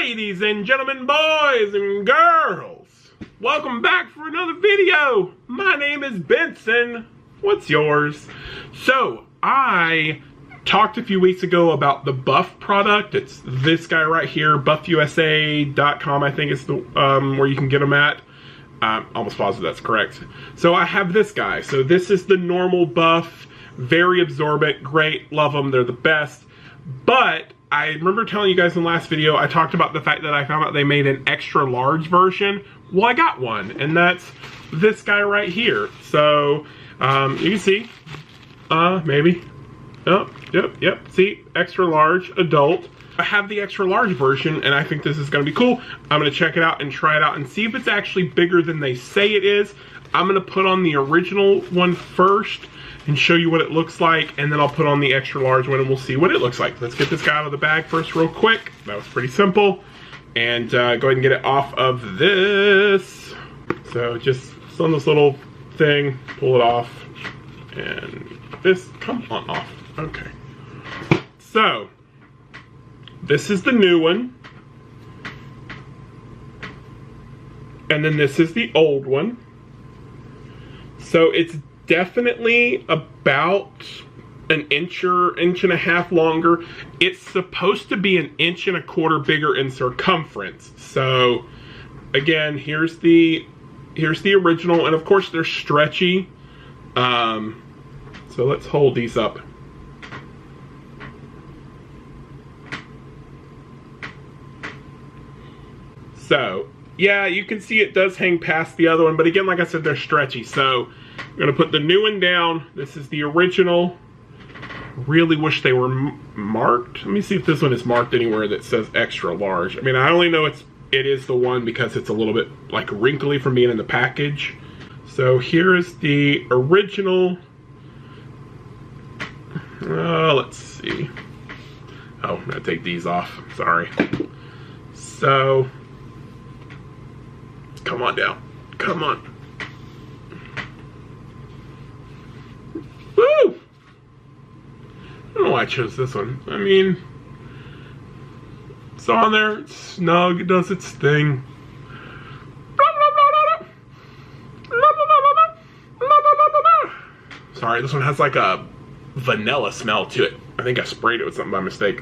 Ladies and gentlemen, boys and girls, welcome back for another video. My name is Benson. What's yours? So, I talked a few weeks ago about the Buff product. It's this guy right here, buffusa.com, I think is the where you can get them at. Almost positive that's correct. So I have this guy. So this is the normal Buff, very absorbent, great, love them, they're the best. But I remember telling you guys in the last video, I talked about the fact that I found out they made an extra large version. Well, I got one, and that's this guy right here. So, you can see, maybe. Oh, yep, see, extra large, adult. I have the extra large version, and I think this is gonna be cool. I'm gonna check it out and try it out and see if it's actually bigger than they say it is. I'm gonna put on the original one first and show you what it looks like, and then I'll put on the extra large one and we'll see what it looks like. Let's get this guy out of the bag first real quick. That was pretty simple. And go ahead and get it off of this. So just on this little thing, pull it off. And this, come on off. Okay. So, this is the new one. And then this is the old one. So it's definitely about an inch and a half longer. It's supposed to be 1.25 inches bigger in circumference. So again, here's the original, and of course they're stretchy. So let's hold these up. So yeah, you can see it does hang past the other one, but again, like I said, they're stretchy. So I'm gonna put the new one down. This is the original. Really wish they were marked. Let me see if this one is marked anywhere that says extra large. I mean, I only know it is the one because it's a little bit like wrinkly from being in the package. So here is the original. Let's see. Oh, I'm gonna take these off. Sorry. So, come on down. Come on. Woo! I don't know why I chose this one. I mean, it's on there, it's snug, it does its thing. Sorry, this one has like a vanilla smell to it. I think I sprayed it with something by mistake.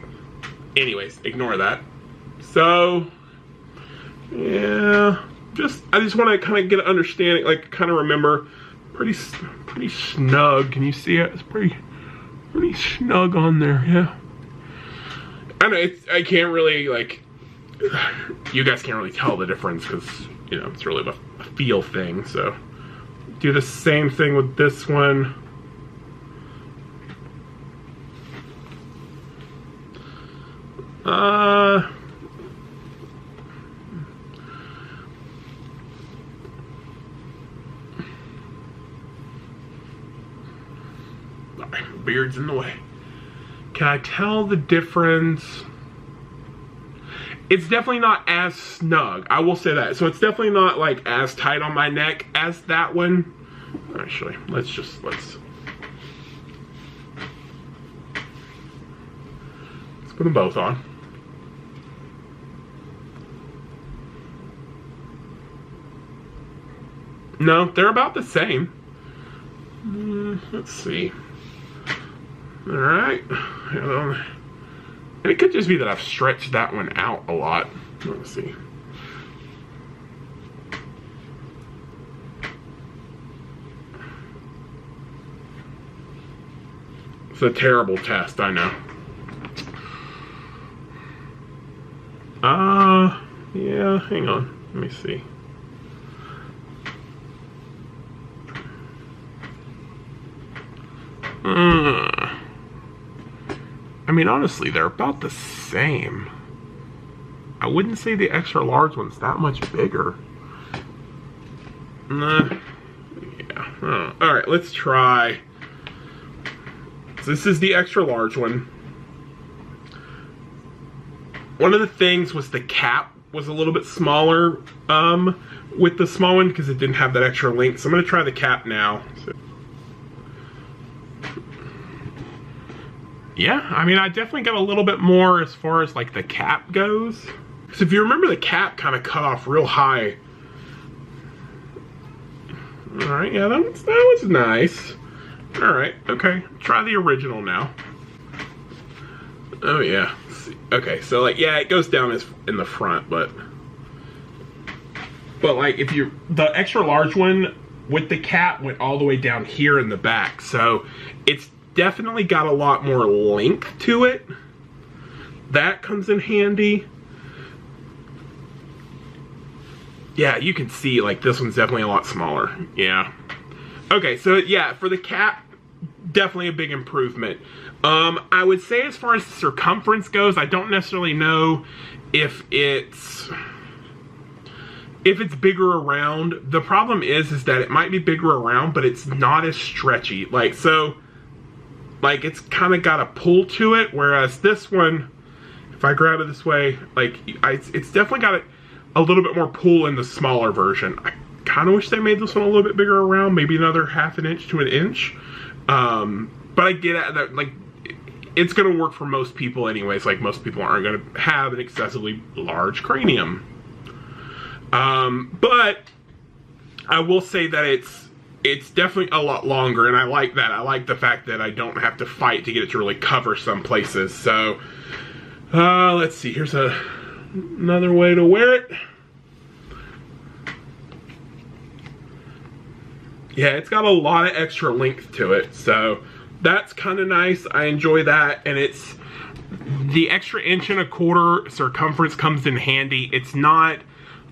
Anyways, ignore that. So, yeah, I just want to kind of get an understanding, like kind of remember, pretty snug. Can you see it? It's pretty snug on there, yeah. I know, I can't really, like, you guys can't really tell the difference because, you know, it's really a feel thing. So, do the same thing with this one. Beard's in the way. Can I tell the difference? It's definitely not as snug, I will say that. So it's definitely not like as tight on my neck as that one. Actually, let's put them both on. No, they're about the same. Let's see. Alright. And it could just be that I've stretched that one out a lot. Let's see. It's a terrible test, I know. Yeah, hang on. Let me see. I mean, honestly, they're about the same. I wouldn't say the extra large one's that much bigger. Yeah. All right, let's try. So this is the extra large one. One of the things was the cap was a little bit smaller with the small one because it didn't have that extra length. So I'm going to try the cap now. So. Yeah, I mean, I definitely got a little bit more as far as like the cap goes. So if you remember, the cap kind of cut off real high. All right, yeah, that was nice. All right, okay, try the original now. Oh yeah, okay, so like, yeah, it goes down as in the front, but like if the extra large one with the cap went all the way down here in the back, so it's definitely got a lot more length to it. That comes in handy. Yeah, you can see like this one's definitely a lot smaller. Yeah. Okay, so yeah, for the cap, definitely a big improvement. I would say as far as the circumference goes, I don't necessarily know if it's bigger around. The problem is that it might be bigger around, but it's not as stretchy. Like, so, like, it's kind of got a pull to it, whereas this one, if I grab it this way, like, it's definitely got a little bit more pull in the smaller version. I kind of wish they made this one a little bit bigger around, maybe another ½ an inch to an inch. But I get at that, like, it's going to work for most people anyways. Like, most people aren't going to have an excessively large cranium. But I will say that it's definitely a lot longer, and I like that. I like the fact that I don't have to fight to get it to really cover some places. So, let's see. Here's another way to wear it. Yeah, it's got a lot of extra length to it, so that's kind of nice. I enjoy that, and it's the extra 1.25 inch circumference comes in handy. It's not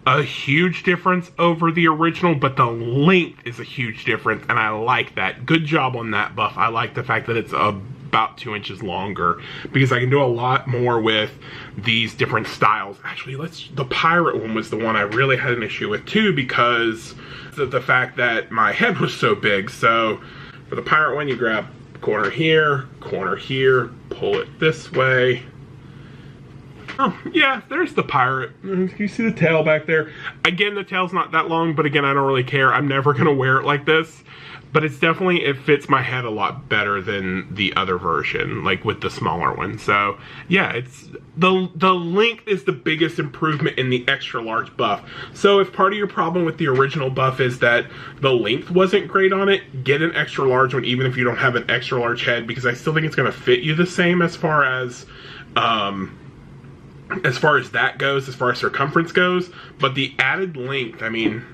a huge difference over the original, but the length is a huge difference, and I like that. Good job on that, Buff. I like the fact that it's about 2 inches longer, because I can do a lot more with these different styles. Actually, the pirate one was the one I really had an issue with too, because of the fact that my head was so big. So for the pirate one, you grab corner here, pull it this way. Oh, yeah, there's the pirate. You see the tail back there? Again, the tail's not that long, but again, I don't really care. I'm never gonna wear it like this. But it's definitely, it fits my head a lot better than the other version, like with the smaller one. So, yeah, it's the length is the biggest improvement in the extra large Buff. So if part of your problem with the original Buff is that the length wasn't great on it, get an extra large one even if you don't have an extra large head, because I still think it's gonna fit you the same as far as that goes, as far as circumference goes. But the added length, I mean,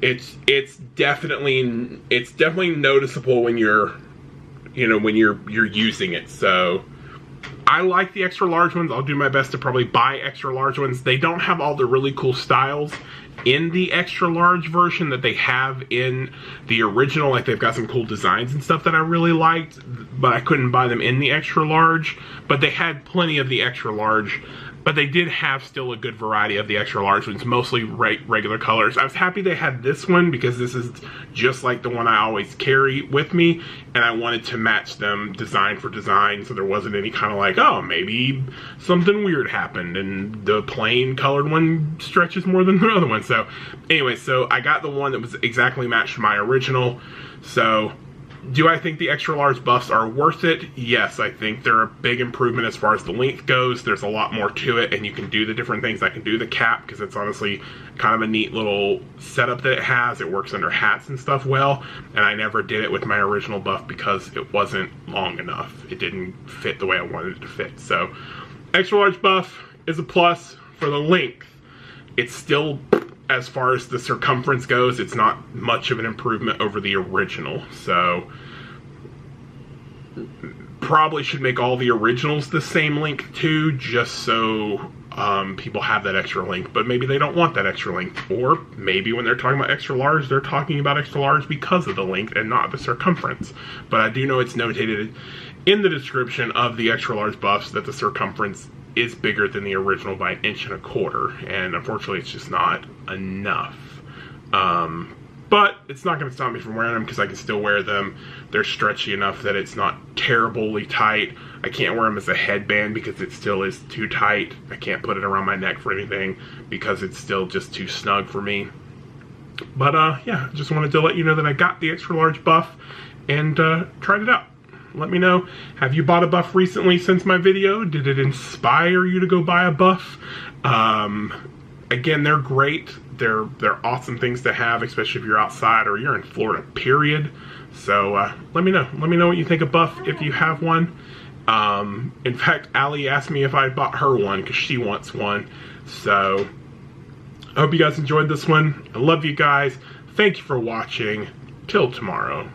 it's definitely noticeable when you're using it. So I like the extra large ones. I'll do my best to probably buy extra large ones. They don't have all the really cool styles in the extra large version that they have in the original. Like, they've got some cool designs and stuff that I really liked, but I couldn't buy them in the extra large. But they had plenty of the extra large. But they did have still a good variety of the extra large ones, mostly regular colors. I was happy they had this one, because this is just like the one I always carry with me, and I wanted to match them design for design, so there wasn't any kind of like, oh, maybe something weird happened and the plain colored one stretches more than the other one. So anyway, so I got the one that was exactly matched to my original. So do I think the extra large Buffs are worth it? Yes, I think they're a big improvement as far as the length goes. There's a lot more to it, and you can do the different things. I can do the cap, because it's honestly kind of a neat little setup that it has. It works under hats and stuff well, and I never did it with my original Buff because it wasn't long enough. It didn't fit the way I wanted it to fit. So extra large Buff is a plus. For the length, it's still, as far as the circumference goes, it's not much of an improvement over the original. So probably should make all the originals the same length too, just so people have that extra length. But maybe they don't want that extra length, or maybe when they're talking about extra large, they're talking about extra large because of the length and not the circumference. But I do know it's notated in the description of the extra large Buffs that the circumference is bigger than the original by 1.25 inches, and unfortunately it's just not enough. But it's not going to stop me from wearing them, because I can still wear them. They're stretchy enough that it's not terribly tight. I can't wear them as a headband because it still is too tight. I can't put it around my neck for anything because it's still just too snug for me. But yeah, just wanted to let you know that I got the extra large Buff and tried it out. let me know. Have you bought a Buff recently since my video? Did it inspire you to go buy a Buff? Again, they're great. They're awesome things to have, especially if you're outside or you're in Florida, period. So let me know. Let me know what you think of Buff if you have one. In fact, Allie asked me if I bought her one because she wants one. So I hope you guys enjoyed this one. I love you guys. Thank you for watching. Till tomorrow.